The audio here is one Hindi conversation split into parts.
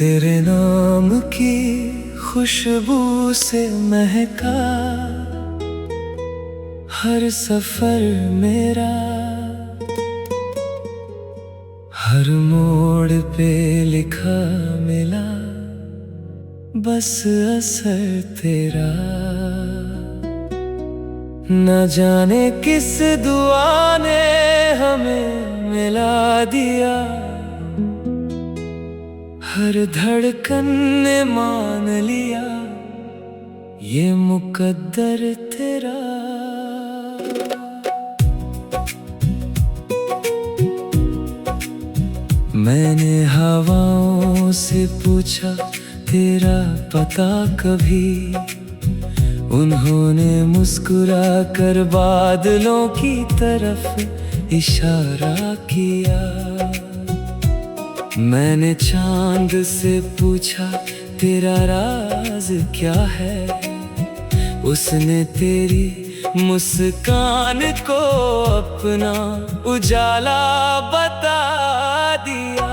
तेरे नाम की खुशबू से महका हर सफर मेरा, हर मोड़ पे लिखा मिला बस असर तेरा। न जाने किस दुआ ने हमें मिला दिया, हर धड़कन ने मान लिया ये मुकद्दर तेरा। मैंने हवाओं से पूछा तेरा पता कभी, उन्होंने मुस्कुरा कर बादलों की तरफ इशारा किया। मैंने चांद से पूछा तेरा राज क्या है, उसने तेरी मुस्कान को अपना उजाला बता दिया।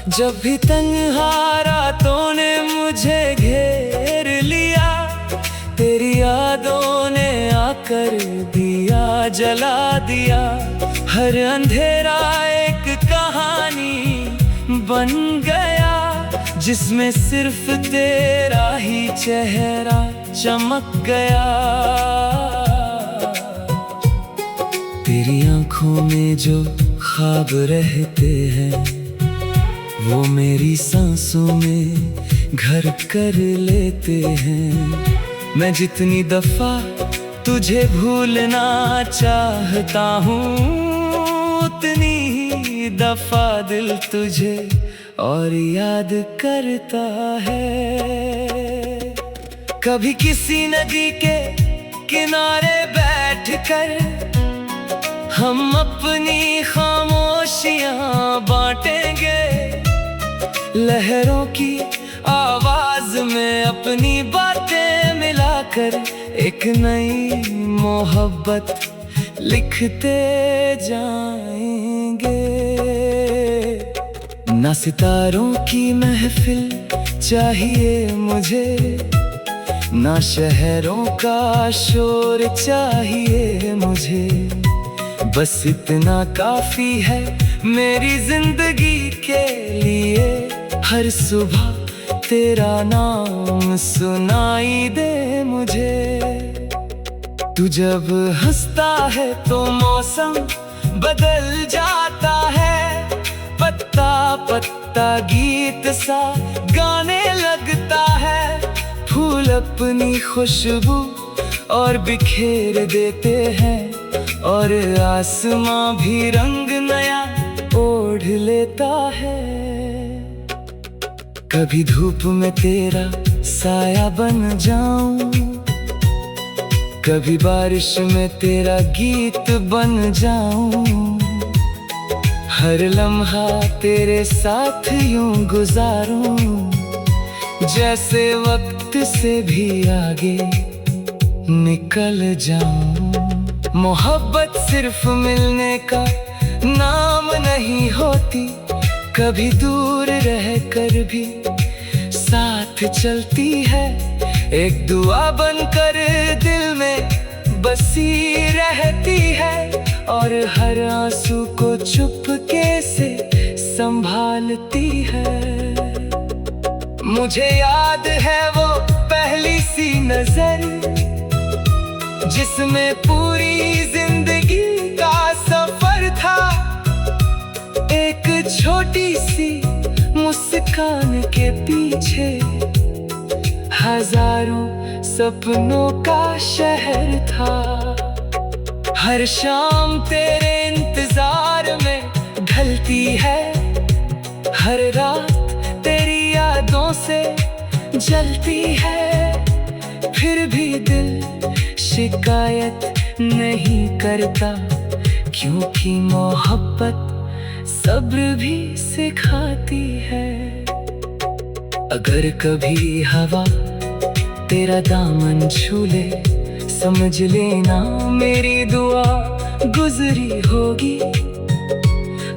जब भी तन्हा रातों ने मुझे घेर लिया, तेरी यादों ने आकर दिया जला दिया। हर अंधेरा एक कहानी बन गया, जिसमें सिर्फ तेरा ही चेहरा चमक गया। तेरी आंखों में जो ख्वाब रहते हैं, वो मेरी सांसों में घर कर लेते हैं। मैं जितनी दफा तुझे भूलना चाहता हूँ, उतनी ही दफा दिल तुझे और याद करता है। कभी किसी नदी के किनारे बैठकर हम अपनी खामोशियां बांटेंगे, लहरों की आवाज में अपनी बातें मिलाकर एक नई मोहब्बत लिखते जाएंगे। ना सितारों की महफिल चाहिए मुझे, ना शहरों का शोर चाहिए मुझे। बस इतना काफी है मेरी जिंदगी के लिए, हर सुबह तेरा नाम सुनाई दे मुझे। तू जब हंसता है तो मौसम बदल जाता है, पत्ता पत्ता गीत सा गाने लगता है। फूल अपनी खुशबू और बिखेर देते हैं, और आसमां भी रंग नया ओढ़ लेता है। कभी धूप में तेरा साया बन जाऊं, कभी बारिश में तेरा गीत बन जाऊं। हर लम्हा तेरे साथ यूं गुजारूं, जैसे वक्त से भी आगे निकल जाऊं। मोहब्बत सिर्फ मिलने का नाम नहीं होती, कभी दूर रह कर भी साथ चलती है। एक दुआ बनकर दिल में बसी रहती है, और हर आंसू को चुपके से संभालती है। मुझे याद है वो पहली सी नजर, जिसमें पूरी जिंदगी का सफर था। एक छोटी सी मुस्कान के पीछे हजारों सपनों का शहर था। हर शाम तेरे इंतजार में ढलती है, हर रात तेरी यादों से जलती है। फिर भी दिल शिकायत नहीं करता, क्योंकि मोहब्बत सब्र भी सिखाती है। अगर कभी हवा तेरा दामन छू ले, समझ लेना मेरी दुआ गुजरी होगी।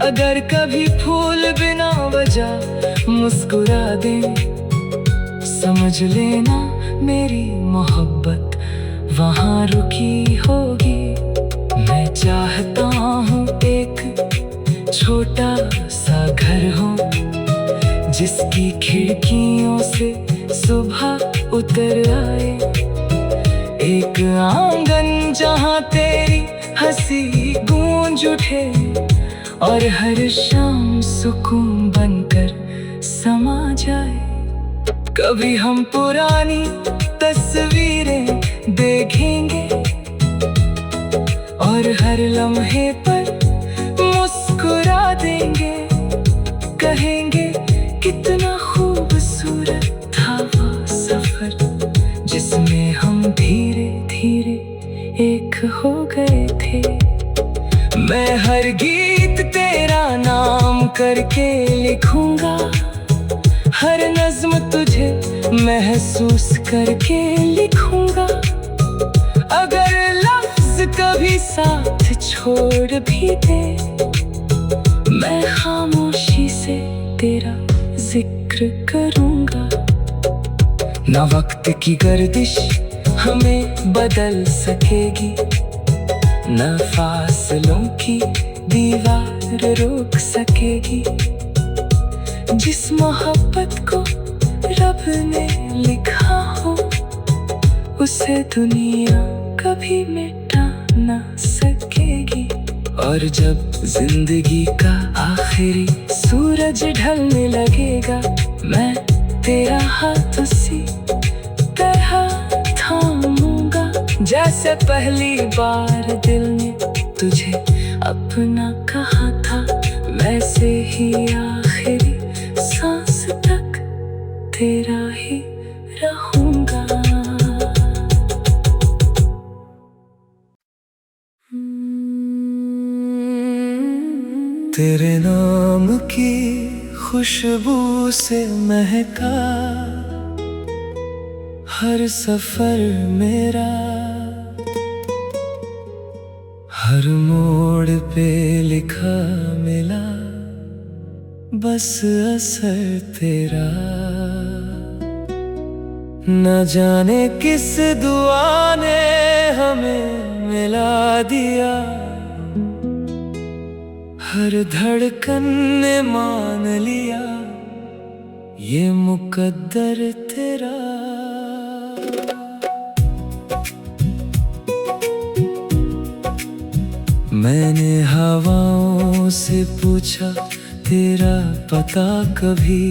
अगर कभी फूल बिना वजह मुस्कुरा दे, समझ लेना मेरी मोहब्बत वहाँ रुकी होगी। मैं चाहता हूँ एक छोटा सा घर हो, जिसकी खिड़कियों से सुबह उतर आए। एक आंगन जहाँ तेरी हंसी गूंज उठे, और हर शाम सुकून बनकर समा जाए। कभी हम पुरानी तस्वीरें देखेंगे, और हर लम्हे पर मुस्कुरा देंगे। कहेंगे कितना खूबसूरत था वो सफर, जिसमें हम धीरे धीरे एक हो गए थे। मैं हर गीत तेरा नाम करके लिखूंगा, हर नज्म तुझे महसूस करके लिखूंगा। अगर लफ्ज कभी साथ छोड़ भी दे, मैं खामोशी से तेरा जिक्र करूंगा। ना वक्त की गर्दिश हमें बदल सकेगी, ना फासलों की दीवार रोक सकेगी। जिस मोहब्बत को रब ने लिखा हो, उसे दुनिया कभी मिटा ना सकेगी। और जब जिंदगी का आखिरी सूरज ढलने लगेगा, मैं तेरा हाथ उसी तरह थामूंगा, जैसे पहली बार दिल ने तुझे अपना कहा था। वैसे ही आखिरी सांस तक तेरा ही रहूंगा। तेरे नाम की खुशबू से महका हर सफर मेरा, हर मोड़ पे लिखा मिला बस असर तेरा। न जाने किस दुआ ने हमें मिला दिया, हर धड़कन ने मान लिया ये मुकद्दर तेरा। मैंने हवाओं से पूछा तेरा पता कभी,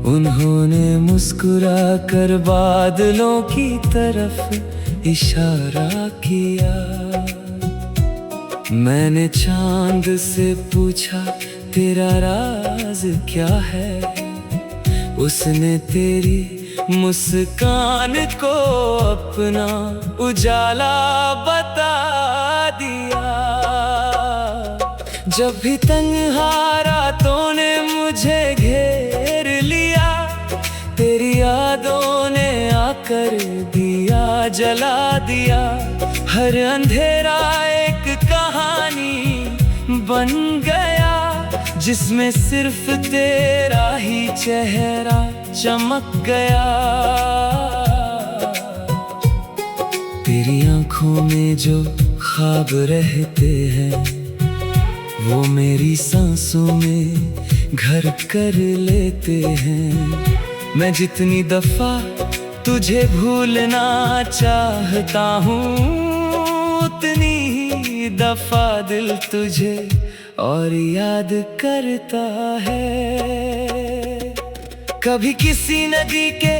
उन्होंने मुस्कुरा कर बादलों की तरफ इशारा किया। मैंने चांद से पूछा तेरा राज क्या है, उसने तेरी मुस्कान को अपना उजाला बता दिया। जब भी तन्हा रातों ने मुझे घेर लिया, तेरी यादों ने आकर दिया जला दिया। हर अंधेरा एक कहानी बन गया, जिसमें सिर्फ तेरा ही चेहरा चमक गया। तेरी आंखों में जो ख्वाब रहते हैं, वो मेरी सांसों में घर कर लेते हैं। मैं जितनी दफा तुझे भूलना चाहता हूँ, उतनी ही दफा दिल तुझे और याद करता है। कभी किसी नदी के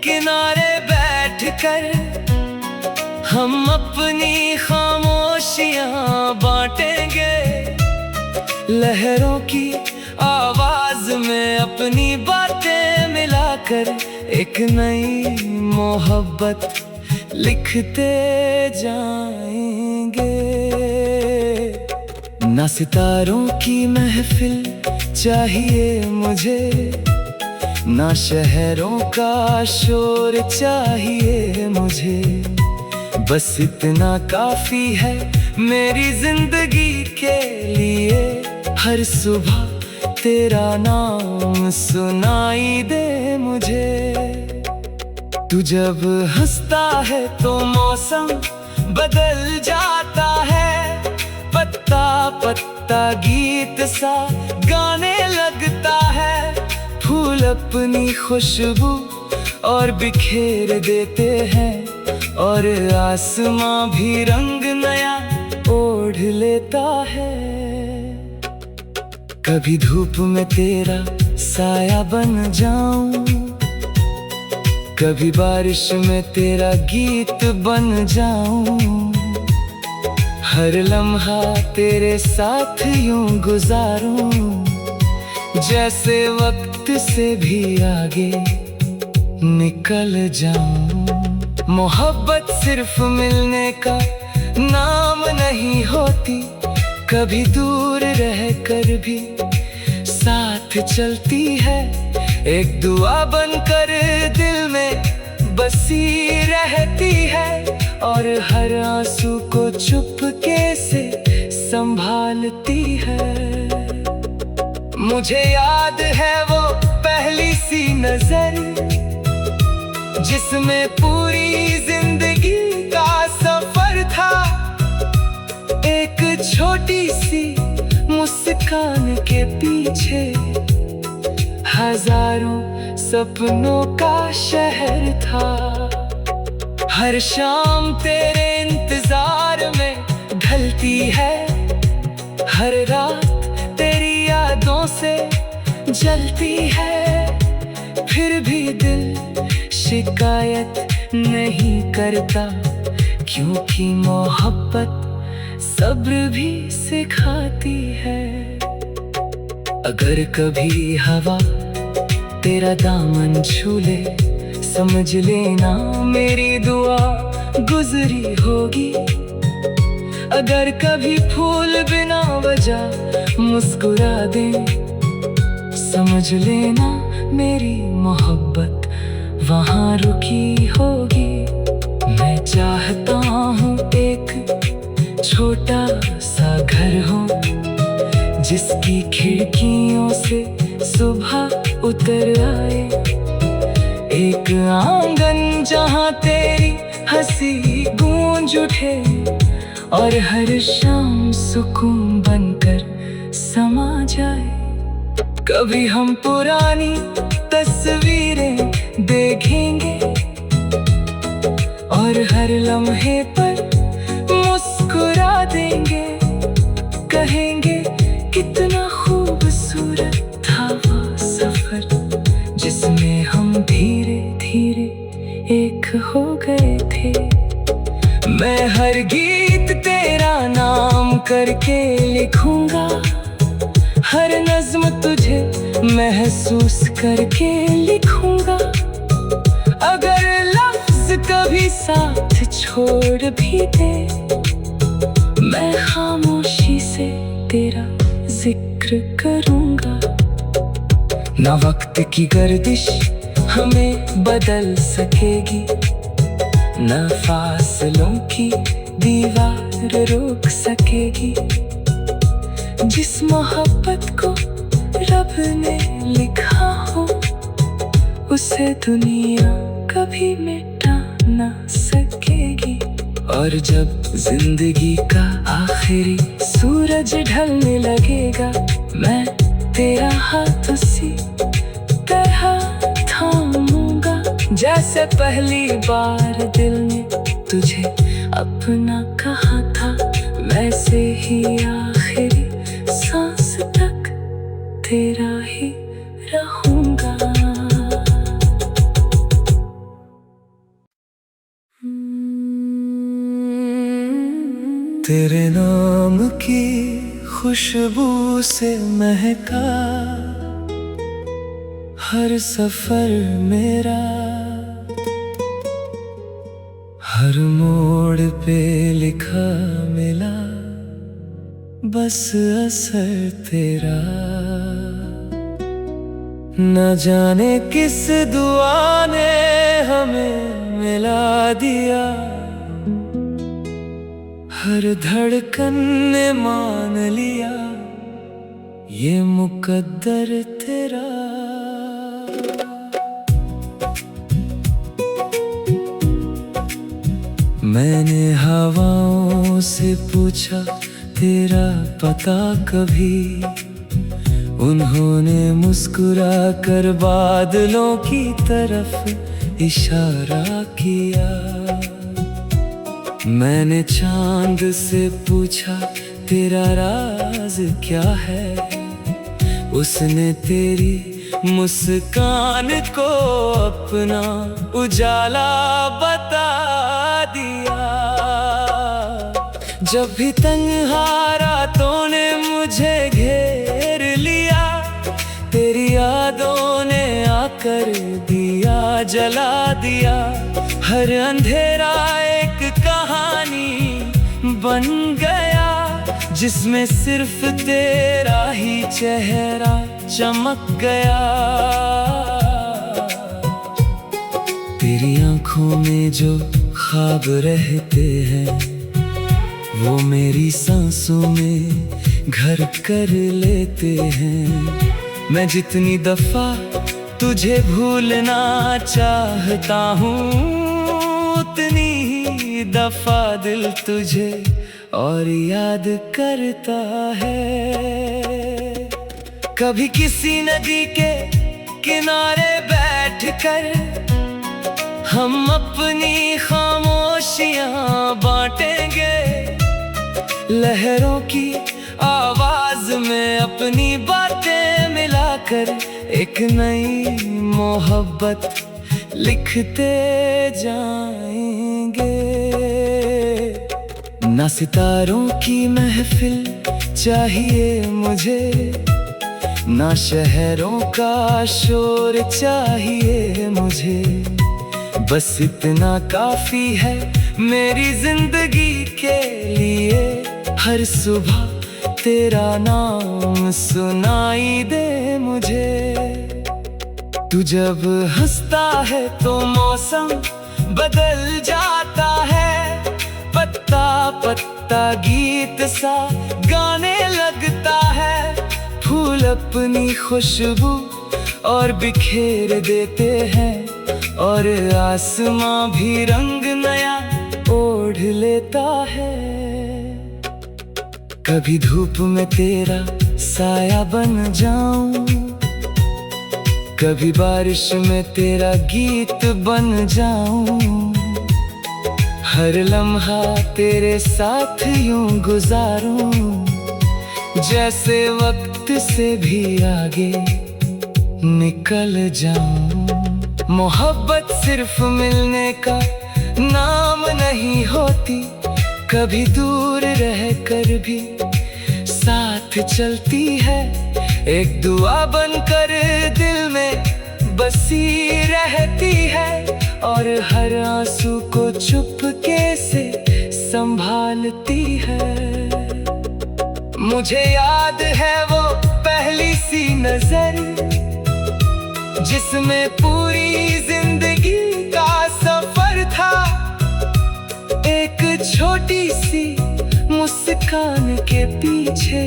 किनारे बैठकर हम अपनी खामोशियां बांटेंगे, लहरों की आवाज में अपनी बातें मिलाकर एक नई मोहब्बत लिखते जाएंगे। ना सितारों की महफिल चाहिए मुझे, ना शहरों का शोर चाहिए मुझे। बस इतना काफी है मेरी जिंदगी के लिए, हर सुबह तेरा नाम सुनाई दे मुझे। तू जब हंसता है तो मौसम बदल जाता है, पत्ता पत्ता गीत सा गाने लगता है। फूल अपनी खुशबू और बिखेर देते हैं, और आसमां भी रंग नया ओढ़ लेता है। कभी धूप में तेरा साया बन जाऊं, कभी बारिश में तेरा गीत बन जाऊं। हर लम्हा तेरे साथ यूं गुजारूं, जैसे वक्त से भी आगे निकल जाऊं। मोहब्बत सिर्फ मिलने का नाम नहीं होती, कभी दूर रह कर भी साथ चलती है। एक दुआ बनकर दिल में बसी रहती है, और हर आंसू को चुपके से संभालती है। मुझे याद है वो पहली सी नजर, जिसमें पूरी जिंदगी का सफर था। एक छोटी सी मुस्कान के पीछे हजारों सपनों का शहर था। हर शाम तेरे इंतजार में ढलती है, हर रात तेरी यादों से जलती है। फिर भी दिल शिकायत नहीं करता, क्योंकि मोहब्बत सब्र भी सिखाती है। अगर कभी हवा तेरा दामन छू ले, समझ लेना मेरी दुआ गुजरी होगी। अगर कभी फूल बिना वजह मुस्कुरा दे, समझ लेना मेरी मोहब्बत वहाँ रुकी होगी। मैं चाहता हूँ एक छोटा सा घर हो, जिसकी खिड़कियों से सुबह उतर आए। एक आंगन जहाँ तेरी हंसी गूंज उठे, और हर शाम सुकून बनकर समा जाए। कभी हम पुरानी तस्वीरें देखेंगे, और हर लम्हे पर मुस्कुरा देंगे। कहेंगे कितना खूबसूरत था वो सफर, जिसमें हम धीरे धीरे एक हो गए थे। मैं हर गीत तेरा नाम करके लिखूंगा, हर नज्म तुझे महसूस करके लिखूंगा। अगर लफ्ज कभी साथ छोड़ भी दे, मैं खामोशी से तेरा जिक्र करूंगा। ना वक्त की गर्दिश हमें बदल सकेगी, ना फासलों की दीवार रोक सकेगी। जिस मोहब्बत को रब ने लिखा हो, उसे दुनिया कभी मिटा ना सकेगी। और जब जिंदगी का आखिरी सूरज ढलने लगेगा, मैं तेरा हाथ उसी तरह थामूंगा, जैसे पहली बार दिल ने तुझे अपना कहा था। वैसे ही आखिरी सांस तक तेरा ही रहूंगा। तेरे नाम की खुशबू से महका हर सफर मेरा, हर मोड़ पे लिखा मिला बस असर तेरा। न जाने किस दुआ ने हमें मिला दिया, हर धड़कन ने मान लिया ये मुकद्दर तेरा। मैंने हवाओं से पूछा तेरा पता कभी, उन्होंने मुस्कुरा कर बादलों की तरफ इशारा किया। मैंने चांद से पूछा तेरा राज क्या है, उसने तेरी मुस्कान को अपना उजाला बता दिया। जब भी तन्हा रातों ने मुझे घेर लिया, तेरी यादों ने आकर दिया जला दिया। हर अंधेरा एक कहानी बन गया, जिसमें सिर्फ तेरा ही चेहरा चमक गया। तेरी आंखों में जो ख्वाब रहते हैं, वो मेरी सांसों में घर कर लेते हैं। मैं जितनी दफा तुझे भूलना चाहता हूँ, उतनी ही दफा दिल तुझे और याद करता है। कभी किसी नदी के किनारे बैठकर हम अपनी खामोशियां बांटेंगे, लहरों की आवाज में अपनी बातें मिलाकर एक नई मोहब्बत लिखते जाएंगे। ना सितारों की महफिल चाहिए मुझे, ना शहरों का शोर चाहिए मुझे। बस इतना काफी है मेरी जिंदगी के लिए, हर सुबह तेरा नाम सुनाई दे मुझे। तू जब हंसता है तो मौसम बदल जाता है, पत्ता पत्ता गीत सा गाने लगता है। फूल अपनी खुशबू और बिखेर देते हैं, और आसमां भी रंग नया ओढ़ लेता है। कभी धूप में तेरा साया बन जाऊं, कभी बारिश में तेरा गीत बन जाऊं। हर लम्हा तेरे साथ यूं गुजारूं, जैसे वक्त से भी आगे निकल जाऊं। मोहब्बत सिर्फ मिलने का नाम नहीं होती, कभी दूर रहकर भी साथ चलती है। एक दुआ बनकर दिल में बसी रहती है, और हर आंसू को चुपके से संभालती है। मुझे याद है वो पहली सी नजर, जिसमें पूरी जिंदगी का सफर था। एक छोटी सी मुस्कान के पीछे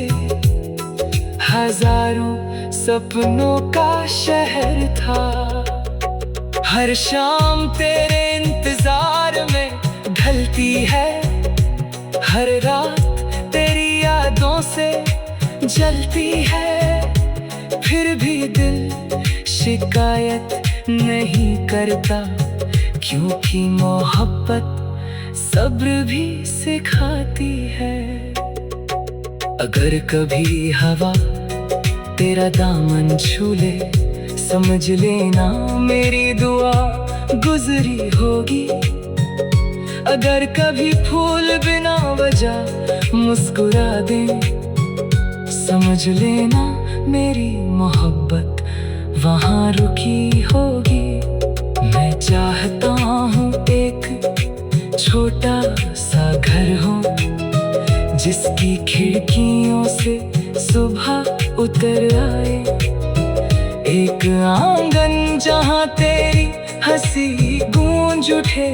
हजारों सपनों का शहर था। हर शाम तेरे इंतजार में ढलती है, हर रात तेरी यादों से जलती है। फिर भी दिल शिकायत नहीं करता, क्योंकि मोहब्बत सब्र भी सिखाती है। अगर कभी हवा तेरा दामन छू ले, समझ लेना मेरी दुआ गुजरी होगी। अगर कभी फूल बिना वजह मुस्कुरा दे, समझ लेना मेरी मोहब्बत वहाँ रुकी होगी। मैं चाहता हूँ एक छोटा सा घर हो, जिसकी खिड़कियों से सुबह उतर आए। एक आंगन जहाँ तेरी हंसी गूंज उठे,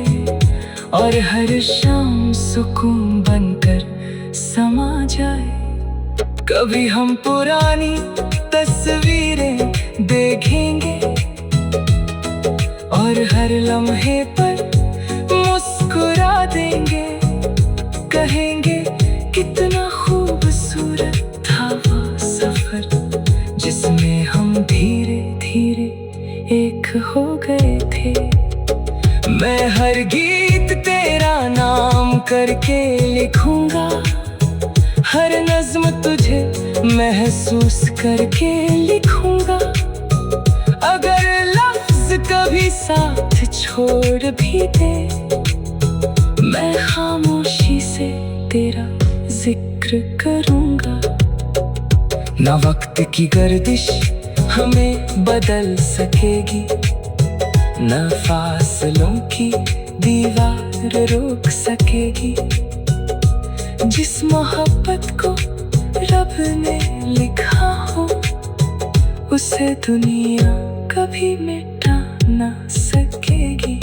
और हर शाम सुकून बनकर समा जाए। कभी हम पुरानी तस्वीरें देखेंगे और हर लम्हे पर मुस्कुरा देंगे। कहेंगे कितना खूबसूरत था वो सफर, जिसमें हम धीरे धीरे एक हो गए थे। मैं हर गीत तेरा नाम करके लिखूंगा, हर नज्म तुझे महसूस करके लिखूंगा। अगर लफ्ज कभी साथ छोड़ भी दे, मैं खामोशी से तेरा जिक्र करूंगा। ना वक्त की गर्दिश हमें बदल सकेगी, ना फासलों की दीवार रोक सकेगी। जिस मोहब्बत को रब ने लिखा हो, उसे दुनिया कभी मिटा ना सकेगी।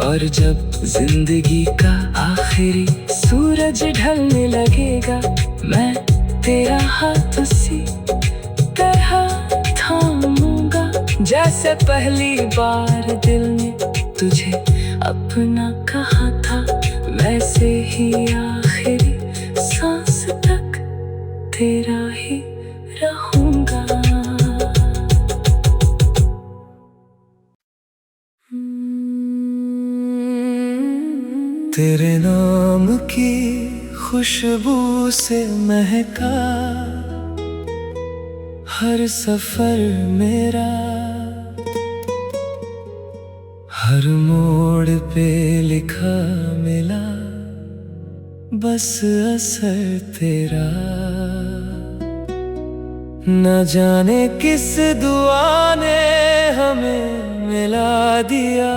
और जब जिंदगी का आखिरी सूरज ढलने लगेगा, मैं तेरा हाथ उसी तरह थामूंगा, जैसे पहली बार दिल ने तुझे अपना कहा था। वैसे ही आखिरी सांस तक तेरा ही रहूंगा। तेरे नाम की खुशबू से महका हर सफर मेरा, हर मोड़ पे लिखा मिला बस असर तेरा। न जाने किस दुआ ने हमें मिला दिया,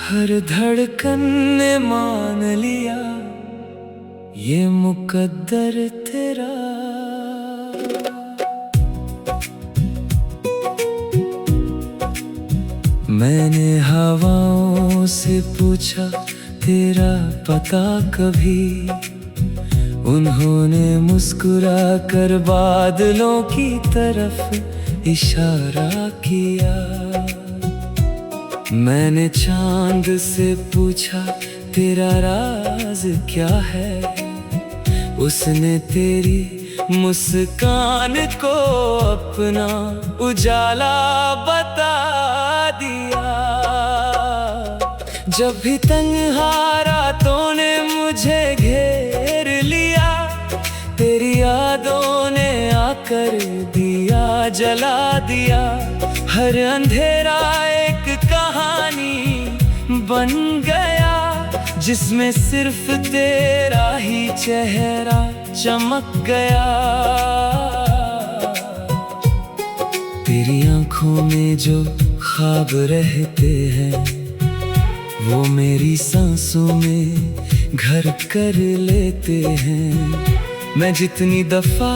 हर धड़कन ने मान लिया ये मुकद्दर तेरा। मैंने हवाओं से पूछा तेरा पता कभी, उन्होंने मुस्कुरा कर बादलों की तरफ इशारा किया। मैंने चांद से पूछा तेरा राज क्या है, उसने तेरी मुस्कान को अपना उजाला बता दिया। जब भी तन्हा रातों ने मुझे घेर लिया, तेरी यादों ने आकर दिया जला दिया। हर अंधेरा एक कहानी बन गया, जिसमें सिर्फ तेरा ही चेहरा चमक गया। तेरी आंखों में जो ख्वाब रहते हैं, वो मेरी सांसों में घर कर लेते हैं। मैं जितनी दफा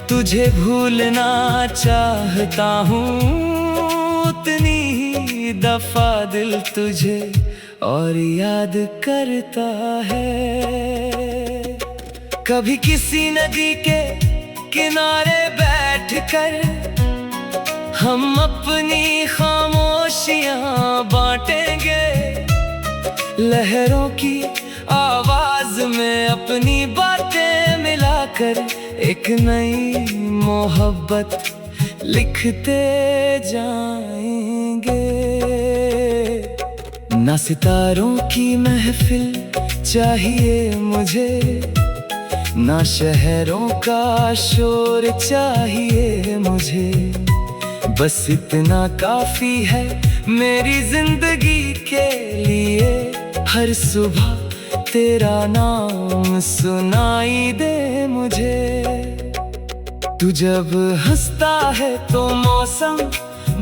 तुझे भूलना चाहता हूँ, उतनी ही दफा दिल तुझे और याद करता है। कभी किसी नदी के किनारे बैठकर हम अपनी खामोशियां बांटेंगे, लहरों की आवाज में अपनी बातें मिलाकर एक नई मोहब्बत लिखते जाएंगे। ना सितारों की महफिल चाहिए मुझे, ना शहरों का शोर चाहिए मुझे। बस इतना काफी है मेरी जिंदगी के लिए, हर सुबह तेरा नाम सुनाई दे मुझे। तू जब हंसता है तो मौसम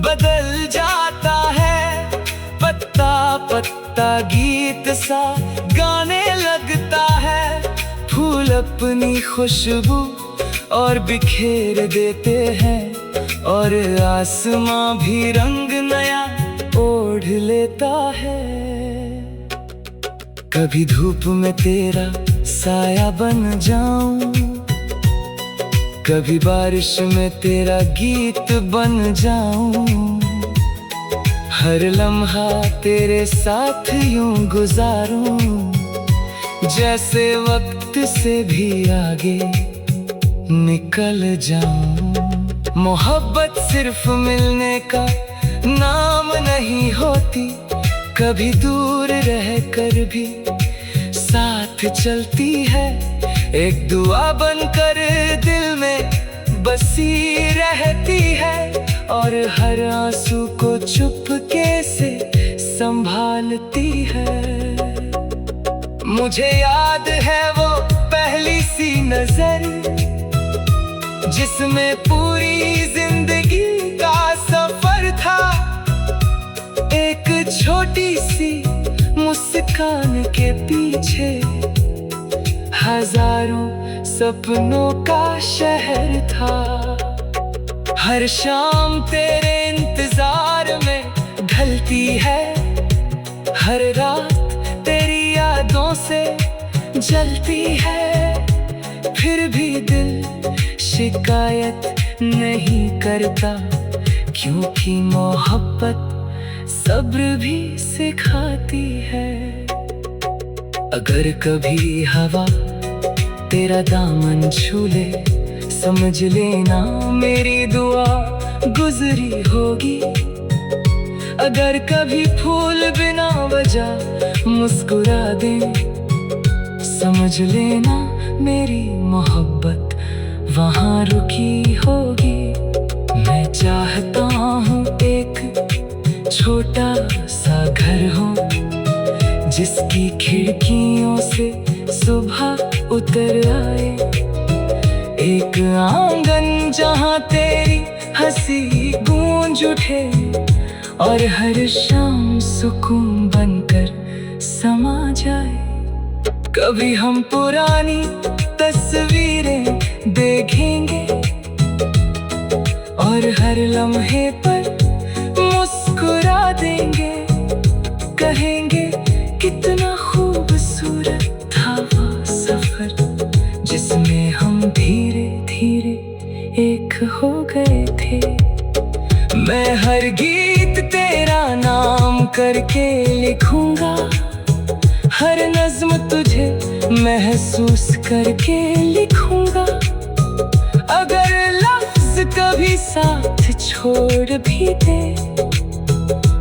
बदल जाता है, पत्ता पत्ता गीत सा गाने लगता है। फूल अपनी खुशबू और बिखेर देते हैं, और आसमां भी रंग नया ओढ़ लेता है। कभी धूप में तेरा साया बन जाऊं, कभी बारिश में तेरा गीत बन जाऊं, हर लम्हा तेरे साथ यूं गुजारूं, जैसे वक्त से भी आगे निकल जाऊं। मोहब्बत सिर्फ मिलने का नाम नहीं होती, कभी दूर रह कर भी साथ चलती है। एक दुआ बनकर दिल में बसी रहती है, और हर आंसू को चुपके से संभालती है। मुझे याद है वो पहली सी नजर, जिसमें पूरी जिंदगी का सफर था। एक छोटी सी मुस्कान के पीछे हजारों सपनों का शहर था। हर शाम तेरे इंतजार में ढलती है, हर रात तेरी यादों से जलती है। फिर भी दिल शिकायत नहीं करता, क्योंकि मोहब्बत सब्र भी सिखाती है। अगर कभी हवा तेरा दामन छू ले, समझ लेना मेरी दुआ गुजरी होगी। अगर कभी फूल बिना वजह मुस्कुरा दे, समझ लेना मेरी मोहब्बत वहाँ रुकी होगी। मैं चाहता हूँ एक छोटा सा घर हो, जिसकी खिड़कियों से सुबह उतर आए। एक आंगन जहाँ तेरी हंसी गूंज उठे, और हर शाम सुकून बनकर समा जाए। कभी हम पुरानी तस्वीरें देखेंगे, और हर लम्हे पर मुस्कुरा देंगे। कहेंगे कितना खूबसूरत था वो सफर, जिसमें हम धीरे धीरे एक हो गए थे। मैं हर गीत तेरा नाम करके लिखूंगा, हर नज्म तुझे महसूस करके लिखूंगा। अगर लफ्ज कभी साथ छोड़ भी दे,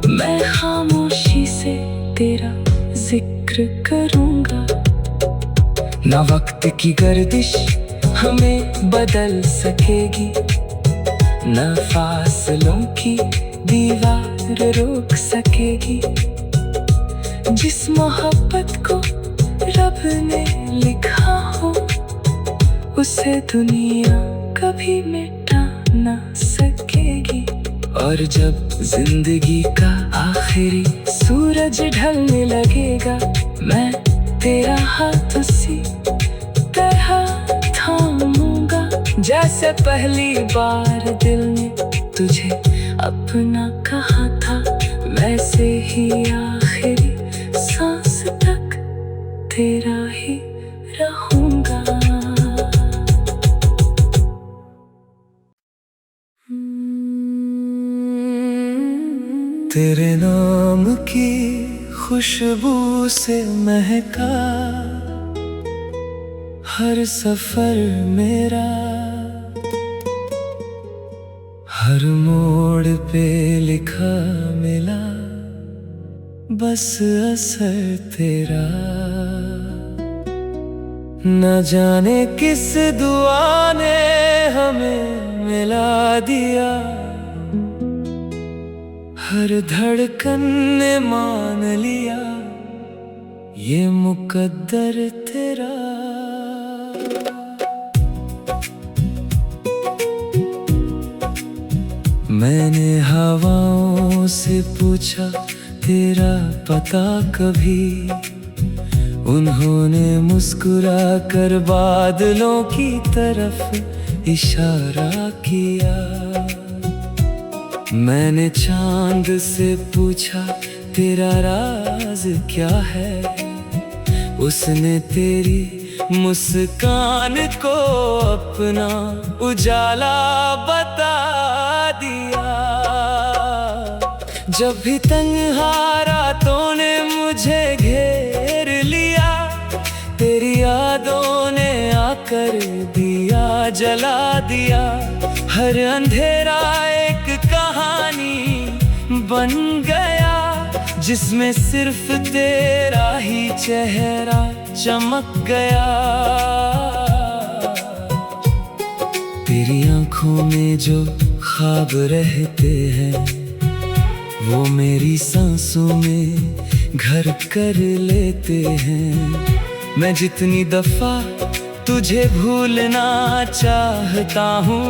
मैं खामोशी से तेरा जिक्र करूंगा। ना वक्त की गर्दिश हमें बदल सकेगी, न फासलों की दीवार रोक सकेगी। जिस मोहब्बत को रब ने लिखा हो, उसे दुनिया कभी मिटा ना सकेगी। और जब जिंदगी का आखिरी सूरज ढलने लगेगा, मैं तेरा हाथ उसी तरह थामूंगा, जैसे पहली बार दिल ने तुझे अपना कहा था। वैसे ही आखिरी सांस तक तेरा ही रहूंगा। तेरे नाम की खुशबू से महका हर सफर मेरा, हर मोड़ पे लिखा मिला बस असर तेरा। न जाने किस दुआ ने हमें मिला दिया, हर धड़कन ने मान लिया ये मुकद्दर तेरा। मैंने हवाओं से पूछा तेरा पता कभी, उन्होंने मुस्कुरा कर बादलों की तरफ इशारा किया। मैंने चांद से पूछा तेरा राज क्या है, उसने तेरी मुस्कान को अपना उजाला बता दिया। जब भी तन्हा रातों ने मुझे घेर लिया, तेरी यादों ने आकर दिया जला दिया। हर अंधेरा एक कहानी बन गया, जिसमें सिर्फ तेरा ही चेहरा चमक गया। तेरी आंखों में जो ख्वाब रहते हैं, वो मेरी सांसों में घर कर लेते हैं। मैं जितनी दफा तुझे भूलना चाहता हूँ,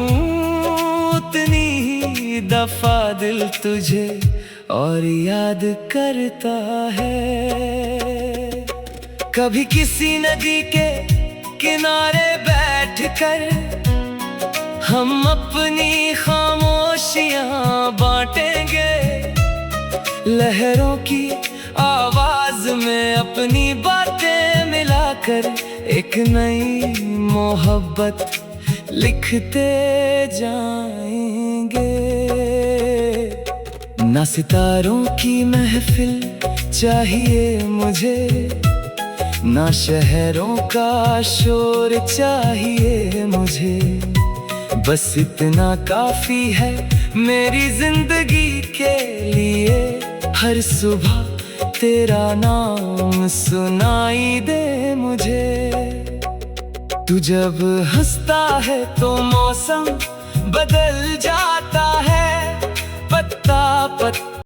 उतनी ही दफा दिल तुझे और याद करता है। कभी किसी नदी के किनारे बैठकर हम अपनी खामोशियां बांटेंगे। लहरों की आवाज में अपनी बातें मिलाकर एक नई मोहब्बत लिखते जाएंगे। ना सितारों की महफिल चाहिए मुझे, ना शहरों का शोर चाहिए मुझे। बस इतना काफी है मेरी जिंदगी के लिए, हर सुबह तेरा नाम सुनाई दे मुझे। तू जब हंसता है तो मौसम बदल जाता है, पत्ता पत्ता